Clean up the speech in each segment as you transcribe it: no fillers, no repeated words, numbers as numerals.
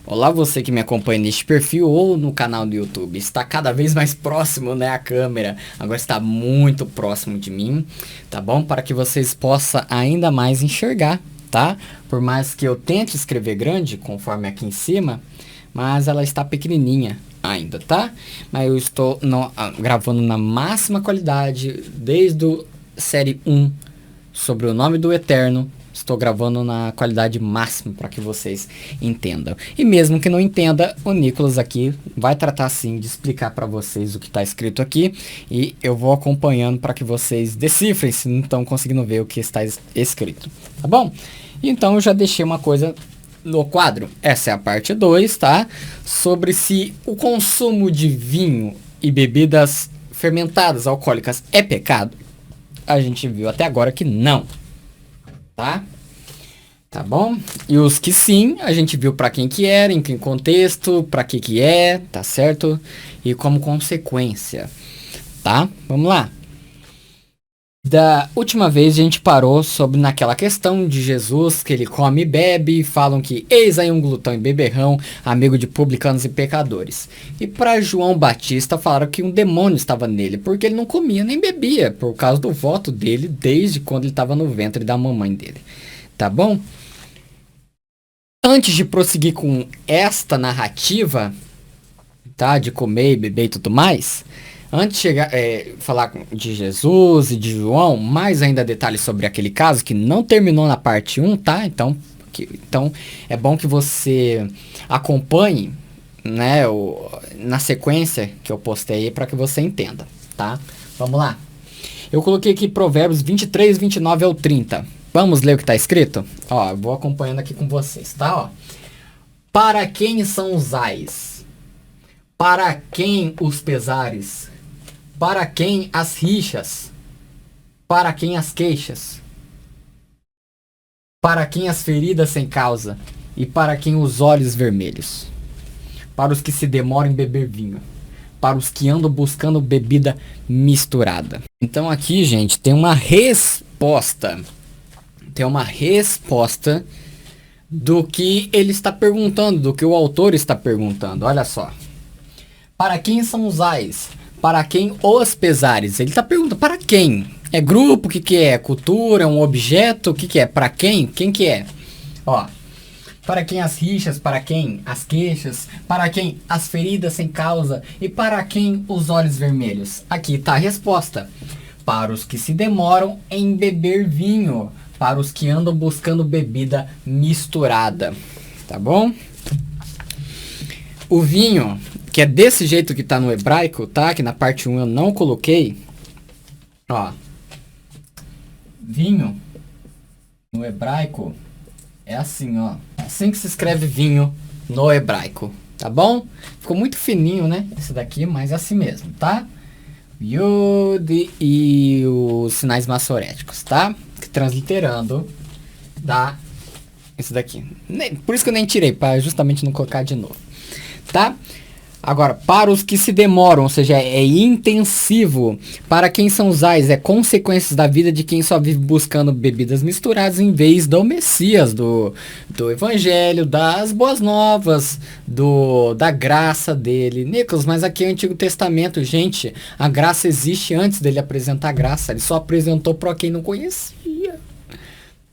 Olá, você que me acompanha neste perfil ou no canal do YouTube. Está cada vez mais próximo, né, a câmera. Agora está muito próximo de mim, tá bom? Para que vocês possam ainda mais enxergar, tá? Por mais que eu tente escrever grande, conforme aqui em cima, mas ela está pequenininha ainda, tá? Mas eu estou gravando na máxima qualidade desde o série 1 sobre o nome do Eterno. Estou gravando na qualidade máxima para que vocês entendam. E mesmo que não entenda, o Nicolas aqui vai tratar sim de explicar para vocês o que está escrito aqui. E eu vou acompanhando para que vocês decifrem se não estão conseguindo ver o que está escrito. Tá bom? Então eu já deixei uma coisa no quadro. Essa é a parte 2, tá? Sobre se o consumo de vinho e bebidas fermentadas alcoólicas é pecado. A gente viu até agora que não. Tá? Tá bom? E os que sim, a gente viu para quem que era, em que contexto, para que é, tá certo? E como consequência, tá? Vamos lá. Da última vez a gente parou sobre naquela questão de Jesus, que ele come e bebe, e falam que eis aí um glutão e beberrão, amigo de publicanos e pecadores. E para João Batista falaram que um demônio estava nele, porque ele não comia nem bebia, por causa do voto dele, desde quando ele estava no ventre da mamãe dele. Tá bom? Antes de prosseguir com esta narrativa, tá, de comer e beber e tudo mais, antes de chegar, falar de Jesus e de João, mais ainda detalhes sobre aquele caso que não terminou na parte 1, tá? Então é bom que você acompanhe, né, na sequência que eu postei aí para que você entenda, tá? Vamos lá. Eu coloquei aqui Provérbios 23, 29 ao 30. Vamos ler o que está escrito? Ó, eu vou acompanhando aqui com vocês, tá? Ó. Para quem são os ais? Para quem os pesares? Para quem as rixas? Para quem as queixas? Para quem as feridas sem causa? E para quem os olhos vermelhos? Para os que se demoram em beber vinho. Para os que andam buscando bebida misturada. Então aqui, gente, tem uma resposta. Tem uma resposta do que ele está perguntando, do que o autor está perguntando. Olha só. Para quem são os ais? Para quem os pesares? Ele está perguntando, para quem? É grupo? O que é? Cultura? É um objeto? O que é? Para quem? Quem que é? Ó. Para quem as rixas? Para quem as queixas? Para quem as feridas sem causa? E para quem os olhos vermelhos? Aqui está a resposta. Para os que se demoram em beber vinho. Para os que andam buscando bebida misturada. Tá bom? O vinho, que é desse jeito que tá no hebraico, tá? Que na parte 1 eu não coloquei. Ó. Vinho no hebraico é assim, ó. Assim que se escreve vinho no hebraico. Tá bom? Ficou muito fininho, né? Esse daqui, mas é assim mesmo, tá? Yod e os sinais maçoréticos, tá? Transliterando dá esse daqui. Por isso que eu nem tirei, para justamente não colocar de novo, tá? Agora, para os que se demoram, ou seja, é intensivo. Para quem são os ais, é consequências da vida de quem só vive buscando bebidas misturadas em vez do Messias, do Evangelho, das boas novas, da graça dele. Nicolas, mas aqui é o Antigo Testamento, gente. A graça existe antes dele apresentar a graça. Ele só apresentou para quem não conhecia.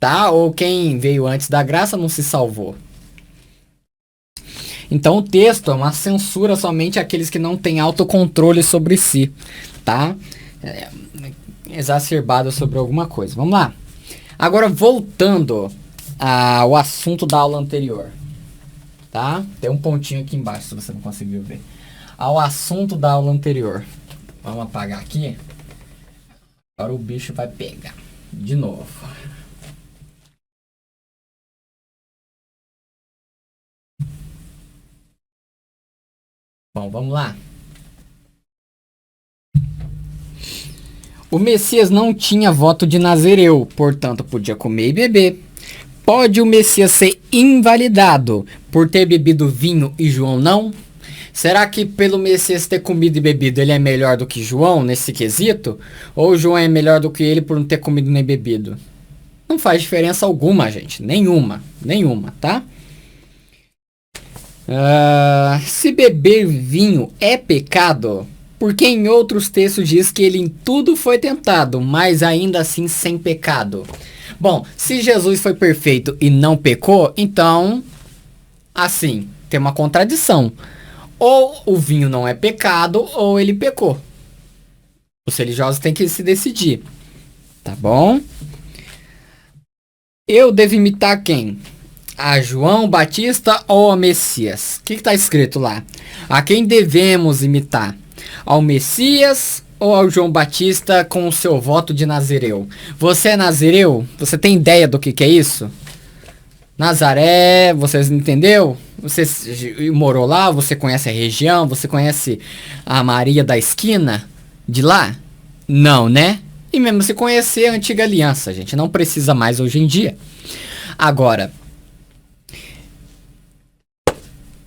Tá? Ou quem veio antes da graça não se salvou. Então o texto é uma censura somente àqueles que não têm autocontrole sobre si, tá? Exacerbado sobre alguma coisa. Vamos lá. Agora voltando ao assunto da aula anterior, tá? Tem um pontinho aqui embaixo se você não conseguiu ver. Ao assunto da aula anterior. Vamos apagar aqui. Agora o bicho vai pegar de novo. Bom, vamos lá. O Messias não tinha voto de Nazireu, portanto podia comer e beber. Pode o Messias ser invalidado por ter bebido vinho e João não? Será que pelo Messias ter comido e bebido ele é melhor do que João nesse quesito? Ou João é melhor do que ele por não ter comido nem bebido? Não faz diferença alguma, gente. Nenhuma, tá? Se beber vinho é pecado, porque em outros textos diz que ele em tudo foi tentado, mas ainda assim sem pecado. Bom, se Jesus foi perfeito e não pecou, então, assim, tem uma contradição. Ou o vinho não é pecado, ou ele pecou. Os religiosos têm que se decidir, tá bom? Eu devo imitar quem? A João Batista ou a Messias? O que está escrito lá? A quem devemos imitar? Ao Messias ou ao João Batista com o seu voto de Nazireu? Você é Nazireu? Você tem ideia do que é isso? Nazaré, vocês entendeu? Você morou lá, você conhece a região, você conhece a Maria da esquina de lá? Não, né? E mesmo se conhecer a antiga aliança, gente, não precisa mais hoje em dia. Agora,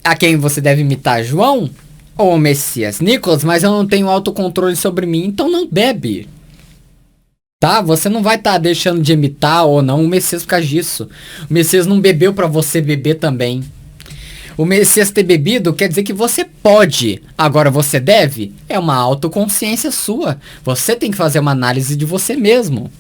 a quem você deve imitar, João ou o Messias? Nicolas, mas eu não tenho autocontrole sobre mim, então não bebe. Tá? Você não vai estar deixando de imitar ou não o Messias por causa disso. O Messias não bebeu para você beber também. O Messias ter bebido quer dizer que você pode. Agora você deve? É uma autoconsciência sua. Você tem que fazer uma análise de você mesmo.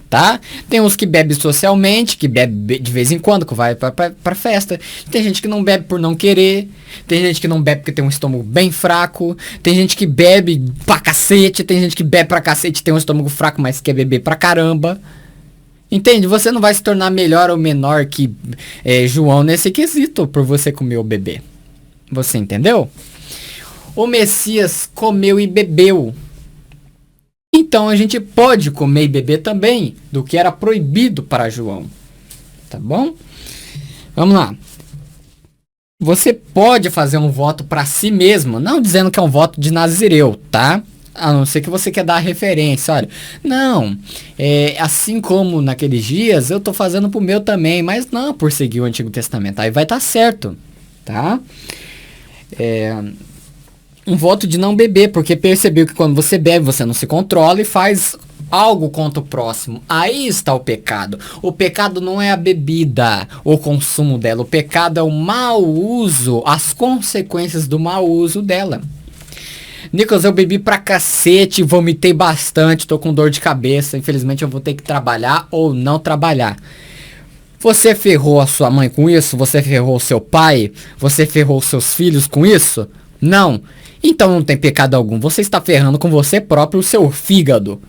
Tá? Tem uns que bebem socialmente, que bebe de vez em quando, que vai pra festa. Tem gente que não bebe por não querer. Tem gente que não bebe porque tem um estômago bem fraco. Tem gente que bebe pra cacete. Tem gente que bebe pra cacete e tem um estômago fraco, mas quer beber pra caramba. Entende? Você não vai se tornar melhor ou menor que João nesse quesito por você comer ou beber. Você entendeu? O Messias comeu e bebeu. Então a gente pode comer e beber também, do que era proibido para João. Tá bom? Vamos lá. Você pode fazer um voto para si mesmo, não dizendo que é um voto de Nazireu, tá? A não ser que você quer dar referência, olha. Não, assim como naqueles dias, eu tô fazendo pro meu também, mas não por seguir o Antigo Testamento. Aí vai estar certo, tá? Um voto de não beber, porque percebeu que quando você bebe, você não se controla e faz algo contra o próximo. Aí está o pecado. O pecado não é a bebida, o consumo dela. O pecado é o mau uso, as consequências do mau uso dela. Nicolas, eu bebi pra cacete, vomitei bastante, tô com dor de cabeça. Infelizmente eu vou ter que trabalhar ou não trabalhar. Você ferrou a sua mãe com isso? Você ferrou o seu pai? Você ferrou os seus filhos com isso? Não. Então não tem pecado algum. Você está ferrando com você próprio o seu fígado.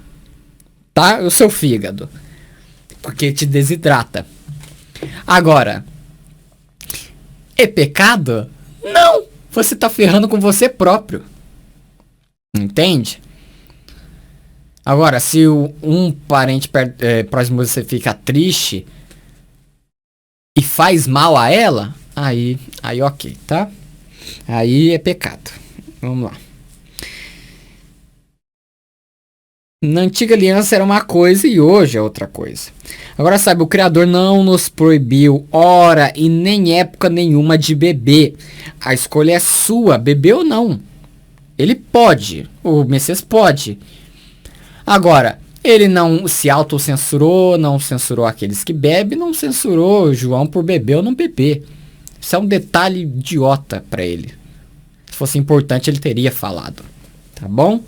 Tá? O seu fígado. Porque te desidrata. Agora, é pecado? Não. Você está ferrando com você próprio. Entende? Agora, se um parente próximo de você fica triste e faz mal a ela, aí ok, tá? Aí é pecado. Vamos lá. Na antiga aliança era uma coisa e hoje é outra coisa. Agora sabe, o Criador não nos proibiu hora e nem época nenhuma de beber. A escolha é sua, beber ou não. Ele pode, o Messias pode. Agora, ele não se autocensurou, não censurou aqueles que bebem, não censurou João por beber ou não beber. Isso é um detalhe idiota para ele. Se fosse importante, ele teria falado. Tá bom?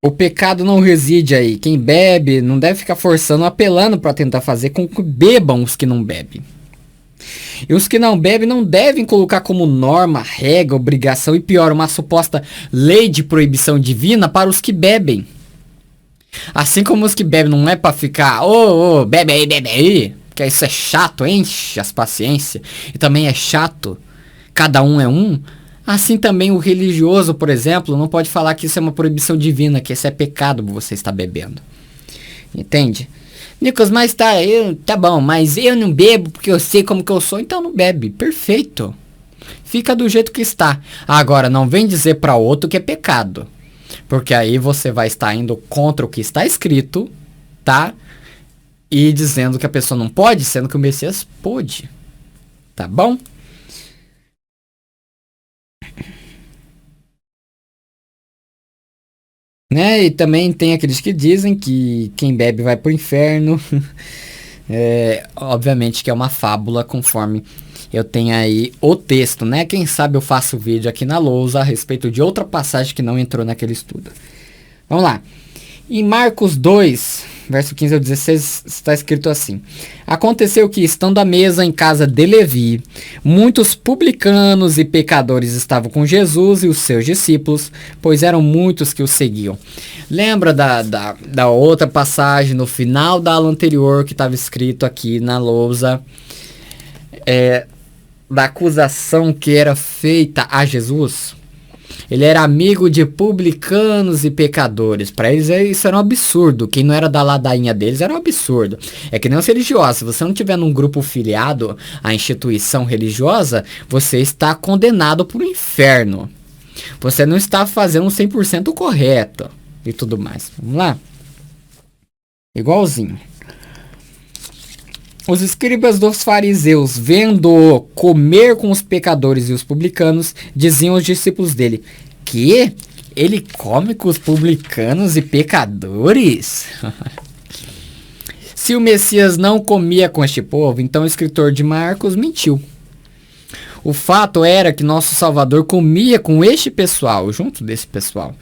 O pecado não reside aí. Quem bebe não deve ficar forçando, apelando para tentar fazer com que bebam os que não bebem. E os que não bebem não devem colocar como norma, regra, obrigação e pior, uma suposta lei de proibição divina para os que bebem. Assim como os que bebem não é para ficar, bebe aí, porque isso é chato, enche as paciências, e também é chato, cada um é um. Assim também o religioso, por exemplo, não pode falar que isso é uma proibição divina, que isso é pecado você estar bebendo. Entende? Nicolas, mas tá bom, mas eu não bebo porque eu sei como que eu sou, então não bebe. Perfeito. Fica do jeito que está. Agora, não vem dizer para outro que é pecado. Porque aí você vai estar indo contra o que está escrito, tá? E dizendo que a pessoa não pode, sendo que o Messias pôde. Tá bom? Né? E também tem aqueles que dizem que quem bebe vai pro inferno. Obviamente que é uma fábula, conforme eu tenho aí o texto, né? Quem sabe eu faço vídeo aqui na lousa a respeito de outra passagem que não entrou naquele estudo. Vamos lá. Em Marcos 2, verso 15 ao 16, está escrito assim: Aconteceu que, estando à mesa em casa de Levi, muitos publicanos e pecadores estavam com Jesus e os seus discípulos, pois eram muitos que o seguiam. Lembra da outra passagem no final da aula anterior que estava escrito aqui na lousa, da acusação que era feita a Jesus? Ele era amigo de publicanos e pecadores. Para eles isso era um absurdo. Quem não era da ladainha deles era um absurdo. É que nem os religiosos. Se você não tiver num grupo filiado à instituição religiosa, você está condenado para o inferno. Você não está fazendo 100% correto. E tudo mais. Vamos lá? Igualzinho. Os escribas dos fariseus, vendo-o comer com os pecadores e os publicanos, diziam aos discípulos dele: que ele come com os publicanos e pecadores? Se o Messias não comia com este povo, então o escritor de Marcos mentiu. O fato era que nosso Salvador comia com este pessoal, junto desse pessoal.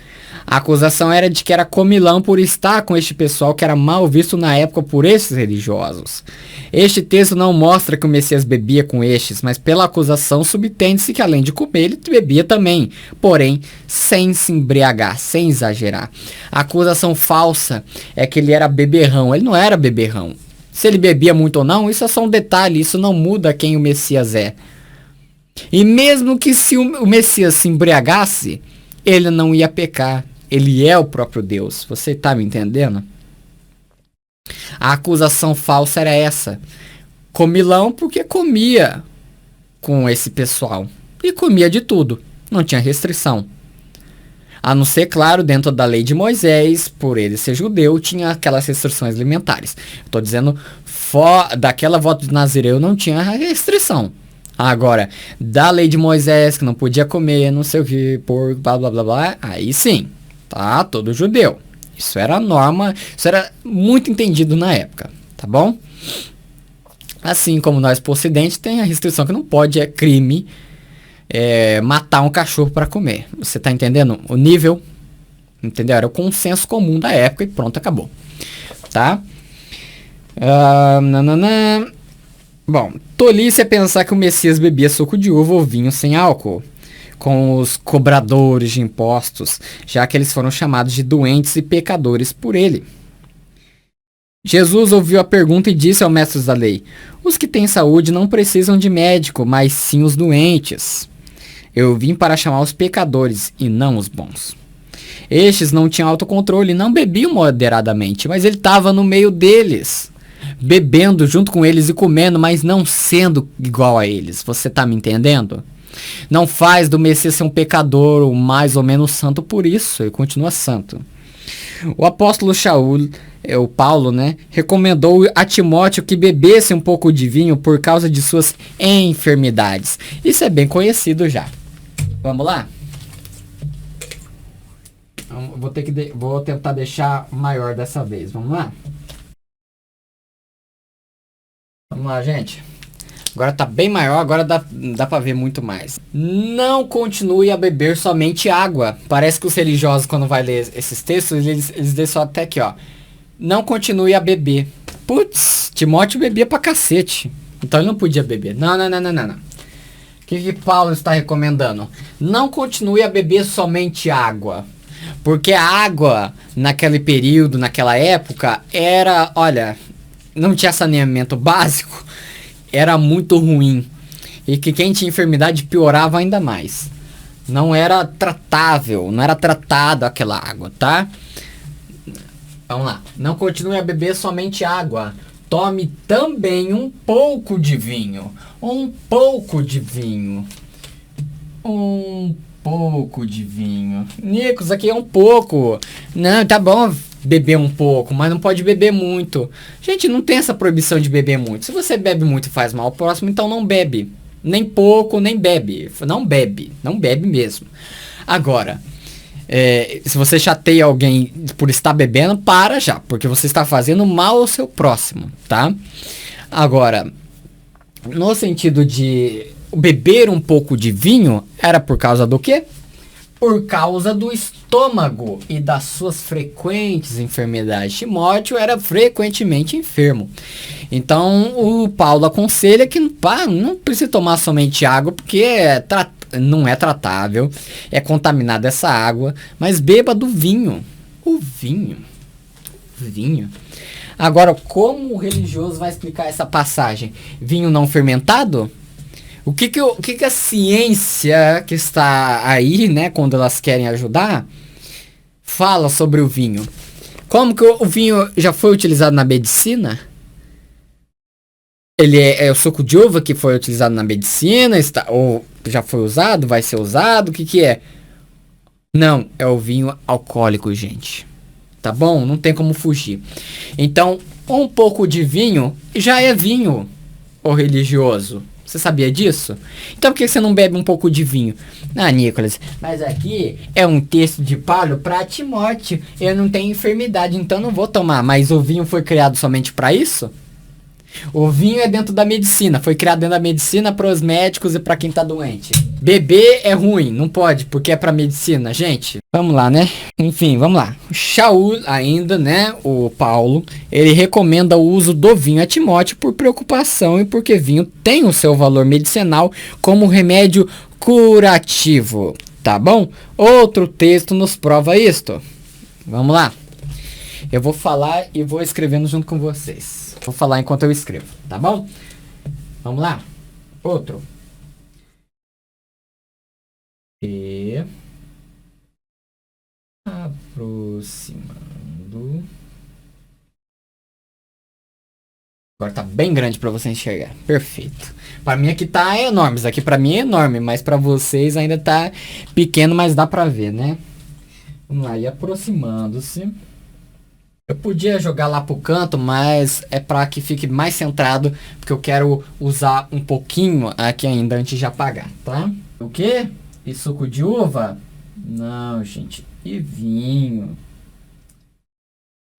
A acusação era de que era comilão por estar com este pessoal que era mal visto na época por esses religiosos. Este texto não mostra que o Messias bebia com estes, mas pela acusação subtende-se que além de comer, ele bebia também, porém sem se embriagar, sem exagerar. A acusação falsa é que ele era beberrão. Ele não era beberrão. Se ele bebia muito ou não, isso é só um detalhe, isso não muda quem o Messias é. E mesmo que se o Messias se embriagasse, ele não ia pecar. Ele é o próprio Deus. Você está me entendendo? A acusação falsa era essa. Comilão porque comia com esse pessoal. E comia de tudo. Não tinha restrição. A não ser, claro, dentro da lei de Moisés, por ele ser judeu, tinha aquelas restrições alimentares. Estou dizendo, daquela voto de Nazireu não tinha restrição. Agora, da lei de Moisés, que não podia comer, não sei o que, porco, blá blá blá blá, aí sim, tá? Todo judeu. Isso era norma, isso era muito entendido na época, tá bom? Assim como nós por ocidente, tem a restrição que não pode, é crime, matar um cachorro para comer. Você tá entendendo? O nível, entendeu? Era o consenso comum da época e pronto, acabou. Tá? Bom, tolice é pensar que o Messias bebia suco de uva ou vinho sem álcool, com os cobradores de impostos, já que eles foram chamados de doentes e pecadores por ele. Jesus ouviu a pergunta e disse aos mestres da lei: os que têm saúde não precisam de médico, mas sim os doentes. Eu vim para chamar os pecadores e não os bons. Estes não tinham autocontrole e não bebiam moderadamente, mas ele estava no meio deles, bebendo junto com eles e comendo, mas não sendo igual a eles. Você tá me entendendo? Não faz do Messias ser um pecador ou mais ou menos santo por isso, ele continua santo. O apóstolo o Paulo, né, recomendou a Timóteo que bebesse um pouco de vinho por causa de suas enfermidades. Isso é bem conhecido já. Vamos lá? Vou tentar deixar maior dessa vez. Vamos lá? Vamos lá, gente. Agora tá bem maior, agora dá pra ver muito mais. Não continue a beber somente água. Parece que os religiosos, quando vai ler esses textos, eles deixam até aqui, ó. Não continue a beber. Putz, Timóteo bebia pra cacete. Então ele não podia beber. Não. O que Paulo está recomendando? Não continue a beber somente água. Porque a água, naquele período, naquela época, era, olha, não tinha saneamento básico, era muito ruim. E que quem tinha enfermidade piorava ainda mais. Não era tratável, não era tratado aquela água, tá? Vamos lá. Não continue a beber somente água. Tome também um pouco de vinho. Um pouco de vinho. Um pouco de vinho. Nicos, aqui é um pouco. Não, tá bom beber um pouco, mas não pode beber muito. Gente, não tem essa proibição de beber muito. Se você bebe muito e faz mal ao próximo, então não bebe. Nem pouco, nem bebe. Não bebe. Não bebe mesmo. Agora, Se você chateia alguém por estar bebendo, para já, porque você está fazendo mal ao seu próximo, tá? Agora, no sentido de beber um pouco de vinho, era por causa do quê? Por causa do estômago e das suas frequentes enfermidades. Timóteo era frequentemente enfermo. Então, o Paulo aconselha que não precisa tomar somente água, porque não é tratável, é contaminada essa água, mas beba do vinho. O vinho. Agora, como o religioso vai explicar essa passagem? Vinho não fermentado? O que a ciência que está aí, né, quando elas querem ajudar, fala sobre o vinho? Como que o vinho já foi utilizado na medicina? Ele é o suco de uva que foi utilizado na medicina, ou já foi usado, vai ser usado, o que é? Não, é o vinho alcoólico, gente. Tá bom? Não tem como fugir. Então, um pouco de vinho já é vinho, ô religioso. Você sabia disso? Então por que você não bebe um pouco de vinho? Ah, Nicolas, mas aqui é um texto de Paulo para Timóteo. Eu não tenho enfermidade, então não vou tomar. Mas o vinho foi criado somente para isso? O vinho é dentro da medicina. Foi criado dentro da medicina para os médicos e para quem tá doente. Beber é ruim, não pode, porque é para medicina, gente. Vamos lá, né? Enfim, vamos lá. Shaul ainda, né? O Paulo, ele recomenda o uso do vinho a Timóteo por preocupação e porque vinho tem o seu valor medicinal como remédio curativo. Tá bom? Outro texto nos prova isto. Vamos lá. Eu vou falar e vou escrevendo junto com vocês. Vou falar enquanto eu escrevo, tá bom? Vamos lá. Outro. E aproximando. Agora tá bem grande para você enxergar. Perfeito. Para mim aqui tá enorme. Isso aqui para mim é enorme, mas para vocês ainda tá pequeno, mas dá para ver, né? Vamos lá. E aproximando-se. Eu podia jogar lá pro canto, mas é para que fique mais centrado, porque eu quero usar um pouquinho aqui ainda antes de apagar, tá? O quê? E suco de uva? Não, gente. E vinho.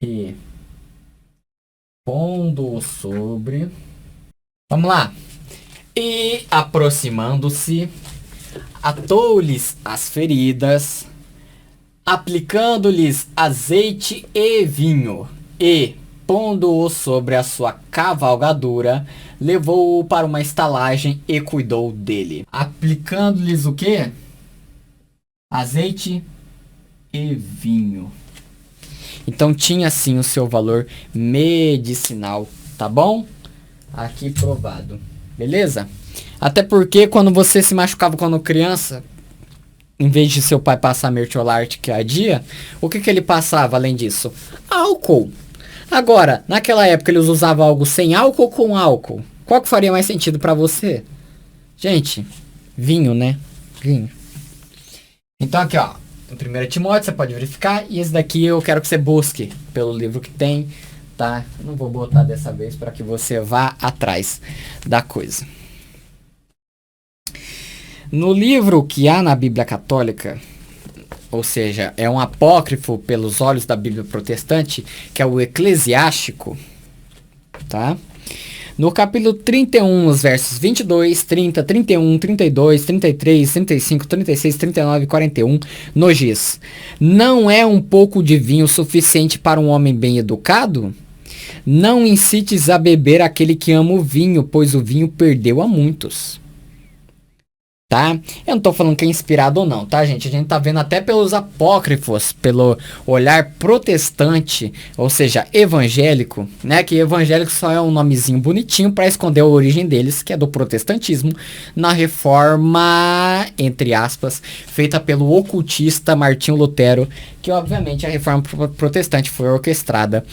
E pondo sobre. Vamos lá. E aproximando-se, atou-lhes as feridas, aplicando-lhes azeite e vinho, e, pondo-o sobre a sua cavalgadura, levou-o para uma estalagem e cuidou dele. Aplicando-lhes o quê? Azeite e vinho. Então tinha sim o seu valor medicinal, tá bom? Aqui provado. Beleza? Até porque quando você se machucava quando criança, em vez de seu pai passar mertiolate que ardia, o que ele passava além disso? Álcool. Agora, naquela época eles usavam algo sem álcool ou com álcool? Qual que faria mais sentido pra você? Gente, vinho, né? Vinho. Então aqui, ó. O 1 Timóteo, você pode verificar. E esse daqui eu quero que você busque pelo livro que tem, tá? Não vou botar dessa vez para que você vá atrás da coisa. No livro que há na Bíblia Católica, ou seja, é um apócrifo pelos olhos da Bíblia Protestante, que é o Eclesiástico, tá? No capítulo 31, os versos 22, 30, 31, 32, 33, 35, 36, 39 e 41, nos diz: não é um pouco de vinho suficiente para um homem bem educado? Não incites a beber aquele que ama o vinho, pois o vinho perdeu a muitos. Tá? Eu não tô falando que é inspirado ou não, tá, gente? A gente tá vendo até pelos apócrifos, pelo olhar protestante, ou seja, evangélico, né? Que evangélico só é um nomezinho bonitinho para esconder a origem deles, que é do protestantismo, na reforma, entre aspas, feita pelo ocultista Martinho Lutero, que obviamente a reforma protestante foi orquestrada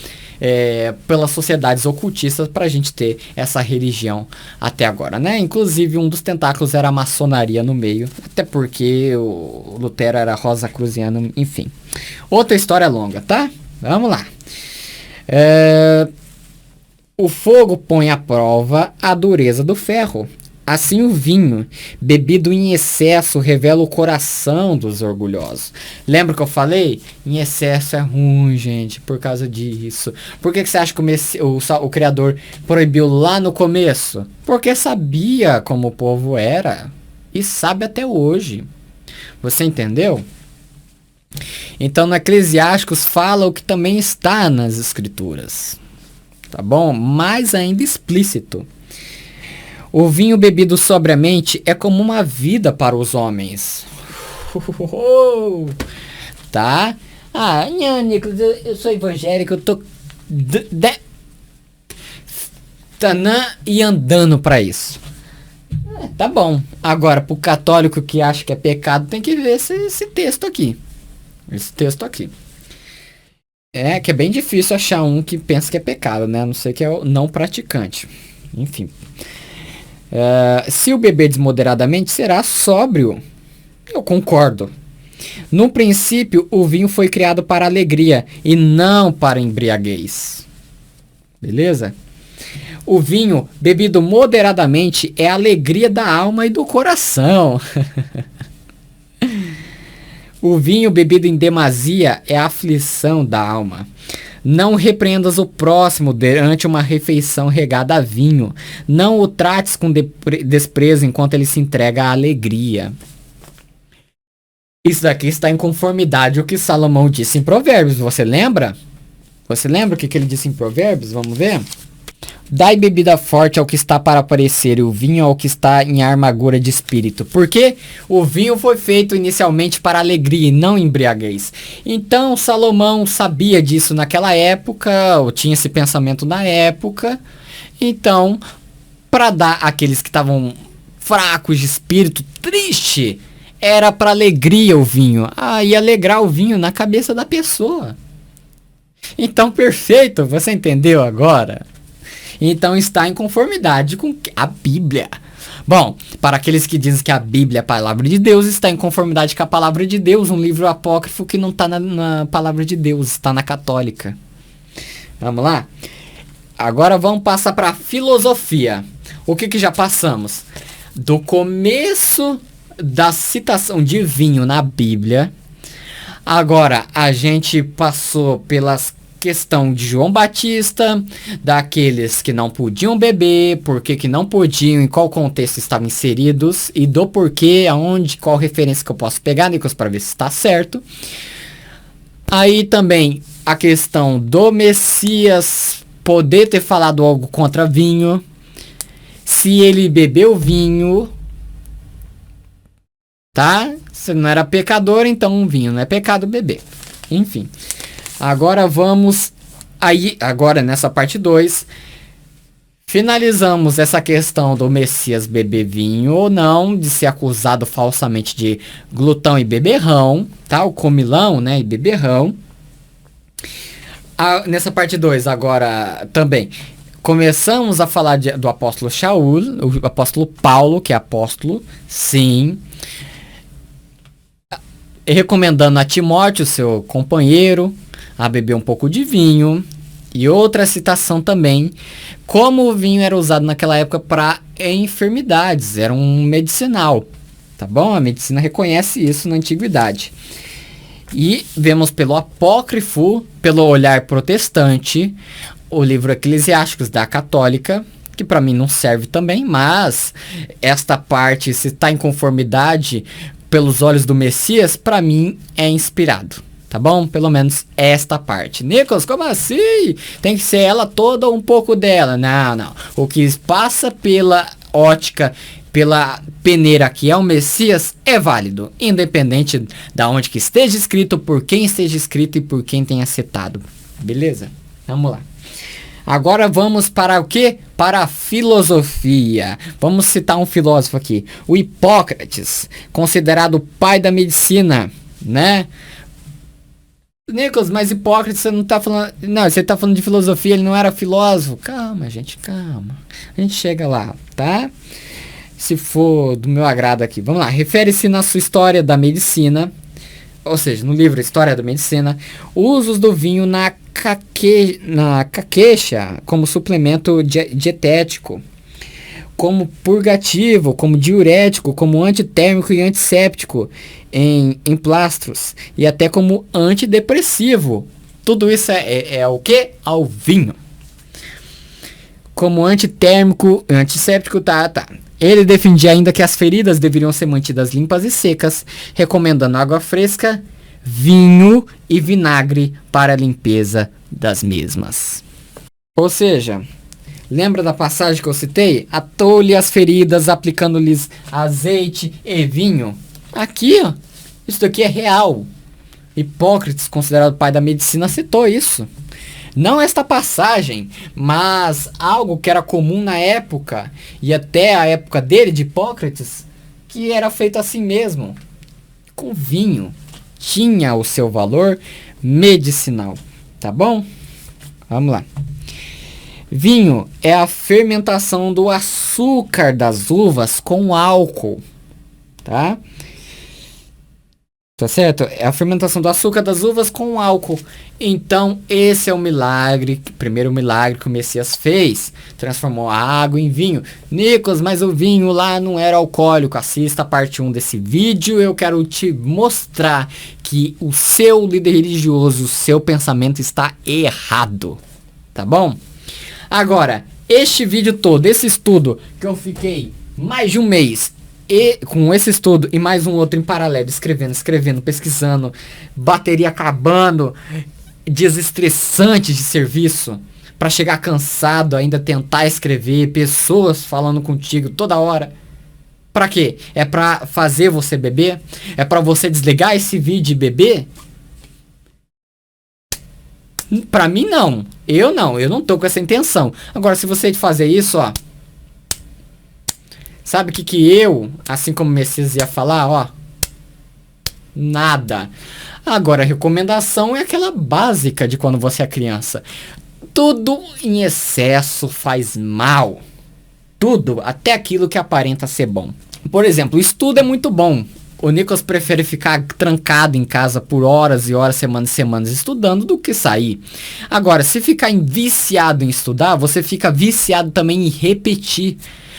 pelas sociedades ocultistas para a gente ter essa religião até agora, né? Inclusive um dos tentáculos era a maçonaria no meio, até porque o Lutero era rosacruziano, enfim. Outra história longa, tá? Vamos lá. O fogo põe à prova a dureza do ferro. Assim o vinho, bebido em excesso, revela o coração dos orgulhosos. Lembra que eu falei? Em excesso é ruim, gente, por causa disso. Por que você acha que o Criador proibiu lá no começo? Porque sabia como o povo era. E sabe até hoje. Você entendeu? Então no Eclesiásticos fala o que também está nas Escrituras. Tá bom? Mais ainda explícito. O vinho bebido sobriamente é como uma vida para os homens. Tá? Ah, Nicolas, eu sou evangélico, eu tô tanã e andando para isso. Tá bom. Agora, pro católico que acha que é pecado, tem que ver esse texto aqui. Esse texto aqui. É que é bem difícil achar um que pensa que é pecado, né? A não ser que é o não praticante. Enfim. Se o beber desmoderadamente, será sóbrio. Eu concordo. No princípio, o vinho foi criado para alegria e não para embriaguez. Beleza? O vinho bebido moderadamente é a alegria da alma e do coração. O vinho bebido em demasia é a aflição da alma. Não repreendas o próximo durante uma refeição regada a vinho. Não o trates com desprezo enquanto ele se entrega à alegria. Isso daqui está em conformidade com o que Salomão disse em Provérbios. Você lembra? Você lembra o que ele disse em Provérbios? Vamos ver? Dai bebida forte ao que está para aparecer e o vinho ao que está em amargura de espírito. Porque o vinho foi feito inicialmente para alegria e não embriaguez. Então Salomão sabia disso naquela época, ou tinha esse pensamento na época. Então, para dar àqueles que estavam fracos de espírito, triste, era para alegria o vinho. E alegrar o vinho na cabeça da pessoa. Então, perfeito, você entendeu agora? Então está em conformidade com a Bíblia. Bom, para aqueles que dizem que a Bíblia é a palavra de Deus, está em conformidade com a palavra de Deus, um livro apócrifo que não está na palavra de Deus, está na católica. Vamos lá? Agora vamos passar para a filosofia. O que já passamos? Do começo da citação de vinho na Bíblia. Agora a gente passou pelas questão de João Batista, daqueles que não podiam beber, por que não podiam, em qual contexto estavam inseridos e do porquê, aonde, qual referência que eu posso pegar, Nicolas, para ver se está certo. Aí também a questão do Messias poder ter falado algo contra vinho, se ele bebeu vinho, tá? Se não era pecador, então vinho não é pecado beber. Enfim. Agora vamos aí, agora nessa parte 2, finalizamos essa questão do Messias beber vinho ou não, de ser acusado falsamente de glutão e beberrão, tá? O comilão, né, e beberrão. Nessa parte 2 agora também começamos a falar do apóstolo Shaul, o apóstolo Paulo, que é apóstolo, sim. Recomendando a Timóteo, seu companheiro, a beber um pouco de vinho. E outra citação também, como o vinho era usado naquela época para enfermidades, era um medicinal, tá bom? A medicina reconhece isso na antiguidade. E vemos pelo apócrifo, pelo olhar protestante, o livro Eclesiásticos da Católica, que para mim não serve também, mas esta parte, se está em conformidade pelos olhos do Messias, para mim é inspirado. Tá bom? Pelo menos esta parte. Nicolas, como assim? Tem que ser ela toda ou um pouco dela? Não. O que passa pela ótica, pela peneira que é o Messias, é válido. Independente da onde que esteja escrito, por quem esteja escrito e por quem tenha citado. Beleza? Vamos lá. Agora vamos para o quê? Para a filosofia. Vamos citar um filósofo aqui. O Hipócrates, considerado o pai da medicina, né? Nicolas, mas Hipócrates, você não tá falando... Não, você tá falando de filosofia, ele não era filósofo. Calma, gente, calma. A gente chega lá, tá? Se for do meu agrado aqui. Vamos lá. Refere-se na sua história da medicina, ou seja, no livro História da Medicina, usos do vinho na caquecha como suplemento dietético. como purgativo, como diurético, como antitérmico e antisséptico em plastros e até como antidepressivo. Tudo isso é o que? Ao vinho. Como antitérmico, antisséptico, tá. Ele defendia ainda que as feridas deveriam ser mantidas limpas e secas, recomendando água fresca, vinho e vinagre para a limpeza das mesmas. Ou seja, lembra da passagem que eu citei? Atou-lhe as feridas, aplicando-lhes azeite e vinho. Aqui, ó, isso daqui é real. Hipócrates, considerado pai da medicina, citou isso. Não esta passagem, mas algo que era comum na época, e até a época dele, de Hipócrates, que era feito assim mesmo, com vinho. Tinha o seu valor medicinal, tá bom? Vamos lá. Vinho é a fermentação do açúcar das uvas com álcool, tá? Tá certo? É a fermentação do açúcar das uvas com álcool. Então, esse é o milagre, primeiro milagre que o Messias fez. Transformou a água em vinho. Nicolas, mas o vinho lá não era alcoólico. Assista a parte 1 desse vídeo. Eu quero te mostrar que o seu líder religioso, o seu pensamento está errado. Tá bom? Agora, este vídeo todo, esse estudo que eu fiquei mais de um mês e com esse estudo e mais um outro em paralelo, escrevendo, pesquisando, bateria acabando, dias estressantes de serviço, para chegar cansado, ainda tentar escrever, pessoas falando contigo toda hora. Pra quê? É pra fazer você beber? É pra você desligar esse vídeo e beber? Pra mim não. Eu não tô com essa intenção. Agora, se você fazer isso, ó, sabe o que eu, assim como o Messias ia falar, ó? Nada. Agora, a recomendação é aquela básica de quando você é criança. Tudo em excesso faz mal. Tudo, até aquilo que aparenta ser bom. Por exemplo, o estudo é muito bom. O Nicolas prefere ficar trancado em casa por horas e horas, semanas e semanas estudando do que sair. Agora, se ficar viciado em estudar, você fica viciado também em repetir.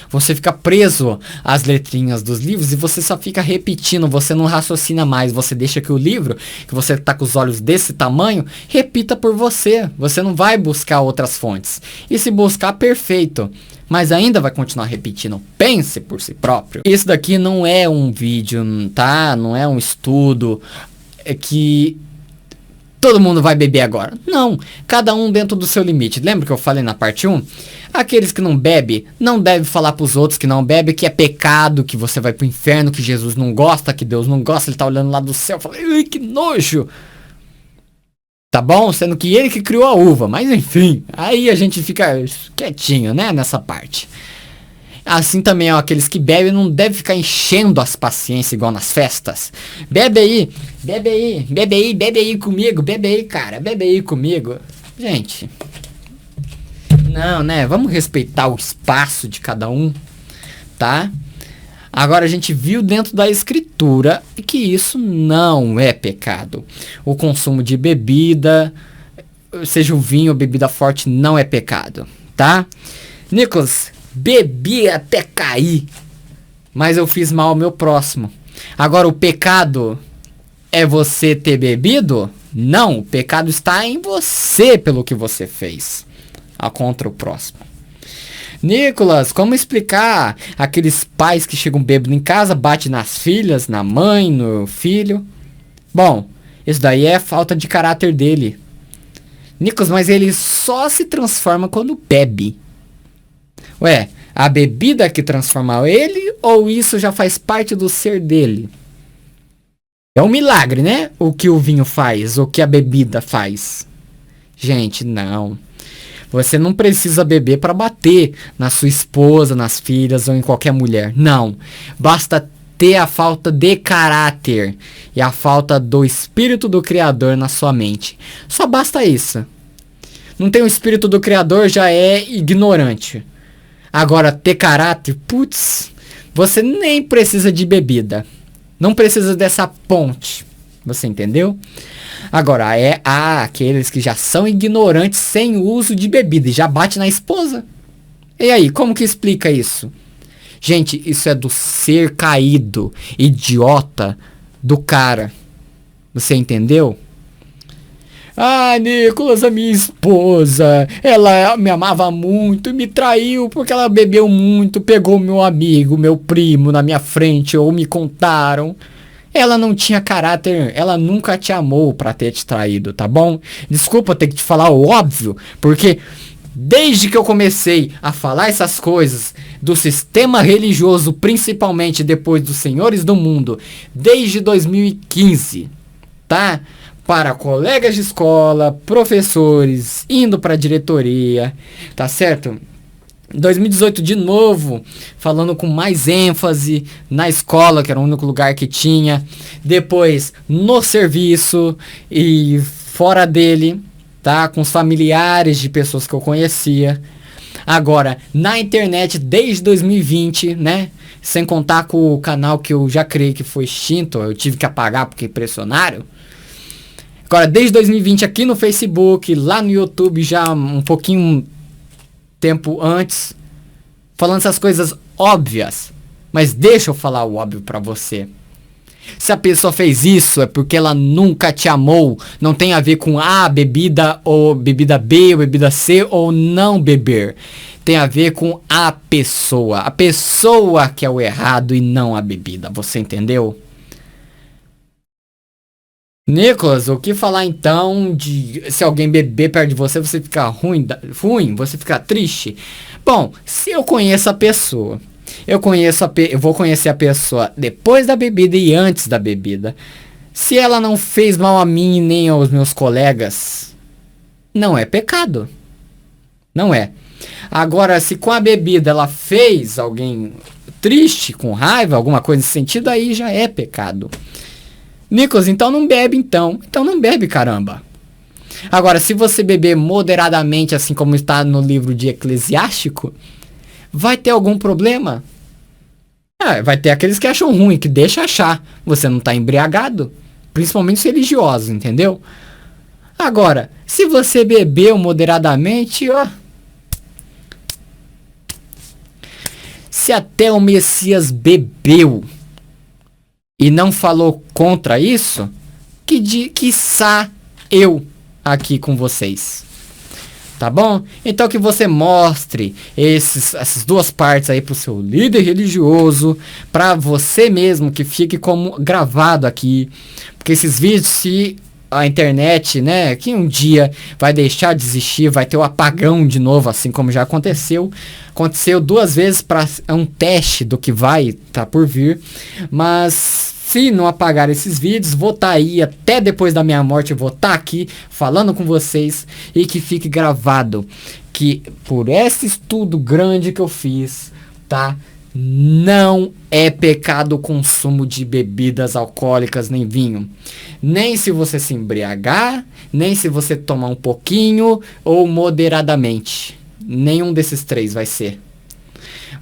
Você fica preso às letrinhas dos livros e você só fica repetindo, você não raciocina mais, você deixa que o livro, que você tá com os olhos desse tamanho, repita por você. Você não vai buscar outras fontes. E se buscar, perfeito. Mas ainda vai continuar repetindo. Pense por si próprio. Isso daqui não é um vídeo, tá? Não é um estudo que todo mundo vai beber agora. Não, cada um dentro do seu limite. Lembra que eu falei na parte 1? Aqueles que não bebem, não devem falar pros outros que não bebem, que é pecado, que você vai pro inferno, que Jesus não gosta, que Deus não gosta, ele tá olhando lá do céu, fala, ai, que nojo. Tá bom? Sendo que ele que criou a uva, mas enfim, aí a gente fica quietinho, né, nessa parte. Assim também, ó, aqueles que bebem não devem ficar enchendo as paciências igual nas festas. Bebe aí, bebe aí, bebe aí, bebe aí comigo, bebe aí, cara, bebe aí comigo. Gente, não, né, vamos respeitar o espaço de cada um, tá? Agora a gente viu dentro da escritura que isso não é pecado. O consumo de bebida, seja o vinho ou bebida forte, não é pecado, tá? Nicolas, bebi até cair, mas eu fiz mal ao meu próximo. Agora o pecado é você ter bebido? Não, o pecado está em você pelo que você fez contra o próximo. Nicolas, como explicar aqueles pais que chegam bêbados em casa, batem nas filhas, na mãe, no filho? Bom, isso daí é falta de caráter dele. Nicolas, mas ele só se transforma quando bebe. Ué, a bebida que transforma ele ou isso já faz parte do ser dele? É um milagre, né? O que o vinho faz, o que a bebida faz. Gente, não. Você não precisa beber para bater na sua esposa, nas filhas ou em qualquer mulher. Não. Basta ter a falta de caráter e a falta do espírito do Criador na sua mente. Só basta isso. Não tem o espírito do Criador, já é ignorante. Agora, ter caráter, putz, você nem precisa de bebida. Não precisa dessa ponte. Você entendeu? Agora, aqueles que já são ignorantes sem uso de bebida e já bate na esposa. E aí, como que explica isso? Gente, isso é do ser caído, idiota do cara. Você entendeu? Ah, Nicolas, a minha esposa, ela me amava muito e me traiu porque ela bebeu muito, pegou meu amigo, meu primo na minha frente, ou me contaram. Ela não tinha caráter, ela nunca te amou pra ter te traído, tá bom? Desculpa ter que te falar o óbvio, porque desde que eu comecei a falar essas coisas do sistema religioso, principalmente depois dos Senhores do Mundo, desde 2015, tá? Para colegas de escola, professores, indo para a diretoria, tá certo? 2018 de novo, falando com mais ênfase na escola, que era o único lugar que tinha. Depois no serviço e fora dele, tá? Com os familiares de pessoas que eu conhecia. Agora, na internet desde 2020, né? Sem contar com o canal que eu já criei que foi extinto, eu tive que apagar porque pressionaram. Agora, desde 2020 aqui no Facebook, lá no YouTube já um pouquinho tempo antes, falando essas coisas óbvias. Mas deixa eu falar o óbvio pra você. Se a pessoa fez isso é porque ela nunca te amou. Não tem a ver com a bebida ou bebida B ou bebida C ou não beber. Tem a ver com a pessoa. A pessoa que é o errado e não a bebida. Você entendeu? Nicolas, o que falar então de se alguém beber perto de você, você ficar ruim, você ficar triste? Bom, se eu conheço a pessoa, eu vou conhecer a pessoa depois da bebida e antes da bebida. Se ela não fez mal a mim nem aos meus colegas, não é pecado. Não é. Agora, se com a bebida ela fez alguém triste, com raiva, alguma coisa nesse sentido, aí já é pecado. Nicolas, então não bebe então. Então não bebe, caramba. Agora, se você beber moderadamente, assim como está no livro de Eclesiástico, vai ter algum problema? Vai ter aqueles que acham ruim, que deixa achar. Você não está embriagado. Principalmente os religiosos, entendeu? Agora, se você bebeu moderadamente, ó. Se até o Messias bebeu e não falou contra isso, quiçá eu aqui com vocês. Tá bom? Então que você mostre essas duas partes aí pro seu líder religioso, para você mesmo, que fique como gravado aqui. Porque esses vídeos, se a internet, né, que um dia vai deixar de existir, vai ter o apagão de novo, assim como já aconteceu. Aconteceu 2 vezes para um teste do que vai tá por vir. Mas se não apagar esses vídeos, vou estar aí até depois da minha morte, vou estar aqui falando com vocês e que fique gravado que por esse estudo grande que eu fiz, tá? Não é pecado o consumo de bebidas alcoólicas nem vinho. Nem se você se embriagar, nem se você tomar um pouquinho ou moderadamente. Nenhum desses 3 vai ser.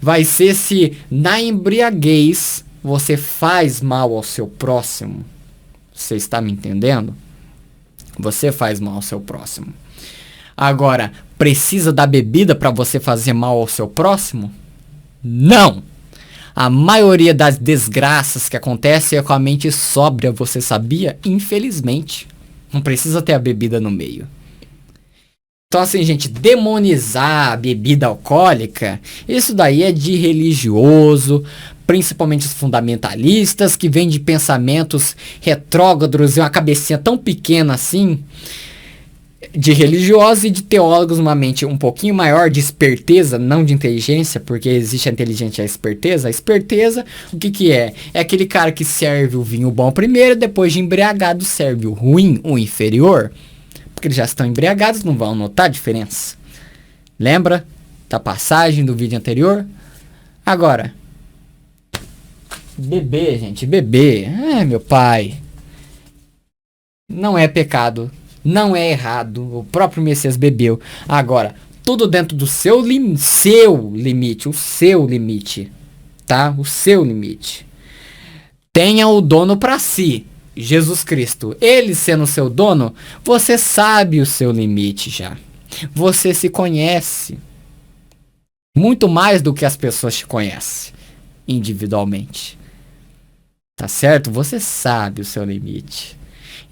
Vai ser se na embriaguez você faz mal ao seu próximo. Você está me entendendo? Você faz mal ao seu próximo. Agora, precisa da bebida para você fazer mal ao seu próximo? Não! A maioria das desgraças que acontecem é com a mente sóbria, você sabia? Infelizmente. Não precisa ter a bebida no meio. Então assim, gente, demonizar a bebida alcoólica, isso daí é de religioso, principalmente os fundamentalistas, que vêm de pensamentos retrógrados e uma cabecinha tão pequena assim, de religiosos e de teólogos, uma mente um pouquinho maior de esperteza, não de inteligência, porque existe a inteligência e a esperteza. A esperteza, o que que é? É aquele cara que serve o vinho bom primeiro, depois de embriagado serve o ruim, o inferior. Porque eles já estão embriagados, não vão notar a diferença. Lembra da passagem do vídeo anterior? Agora, beber, gente, beber. Meu pai. Não é pecado. Não é errado. O próprio Messias bebeu. Agora, tudo dentro do seu limite. O seu limite. Tá? O seu limite. Tenha o dono para si. Jesus Cristo. Ele sendo seu dono, você sabe o seu limite já. Você se conhece. Muito mais do que as pessoas te conhecem. individualmente. Tá certo? Você sabe o seu limite.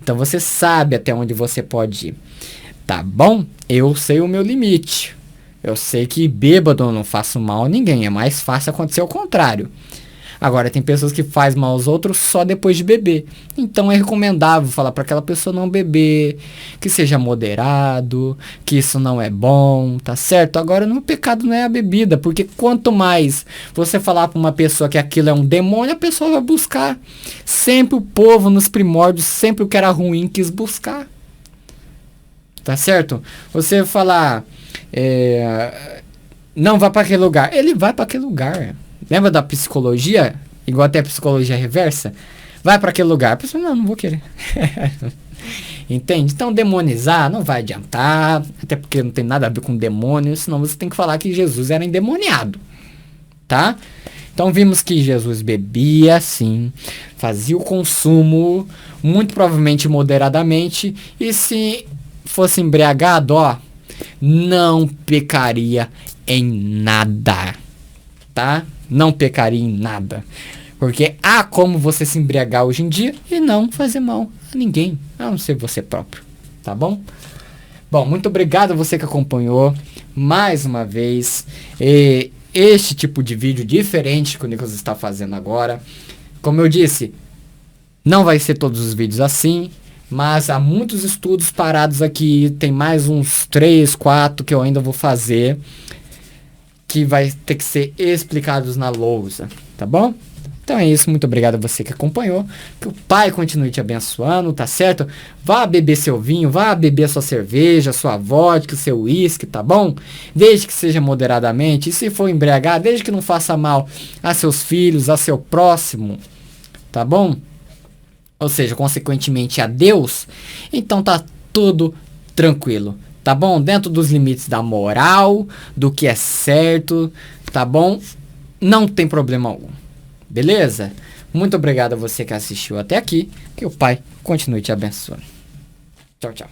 Então você sabe até onde você pode ir. Tá bom? Eu sei o meu limite. Eu sei que bêbado eu não faço mal a ninguém. É mais fácil acontecer o contrário. Agora, tem pessoas que fazem mal aos outros só depois de beber. Então é recomendável falar para aquela pessoa não beber, que seja moderado, que isso não é bom, tá certo? Agora, o pecado não é a bebida, porque quanto mais você falar para uma pessoa que aquilo é um demônio, a pessoa vai buscar. Sempre o povo nos primórdios, sempre o que era ruim quis buscar. Tá certo? Você falar, não vá para aquele lugar, ele vai para aquele lugar. Lembra da psicologia? Igual até a psicologia reversa? Vai para aquele lugar. A pessoa, não vou querer. Entende? Então, demonizar não vai adiantar. Até porque não tem nada a ver com demônio. Senão você tem que falar que Jesus era endemoniado. Tá? Então, vimos que Jesus bebia, sim. Fazia o consumo, muito provavelmente moderadamente. E se fosse embriagado, não pecaria em nada. Tá? Não pecaria em nada. Porque há como você se embriagar hoje em dia e não fazer mal a ninguém, a não ser você próprio. Tá bom? Bom, muito obrigado a você que acompanhou mais uma vez este tipo de vídeo diferente que o Nicolas está fazendo agora. Como eu disse, não vai ser todos os vídeos assim, mas há muitos estudos parados aqui. Tem mais uns 3, 4 que eu ainda vou fazer, que vai ter que ser explicados na lousa, tá bom? Então é isso, muito obrigado a você que acompanhou, que o Pai continue te abençoando, tá certo? Vá beber seu vinho, vá beber sua cerveja, sua vodka, seu uísque, tá bom? Desde que seja moderadamente, e se for embriagar, desde que não faça mal a seus filhos, a seu próximo, tá bom? Ou seja, consequentemente a Deus, então tá tudo tranquilo. Tá bom? Dentro dos limites da moral, do que é certo, tá bom? Não tem problema algum. Beleza? Muito obrigado a você que assistiu até aqui. Que o Pai continue te abençoando. Tchau, tchau.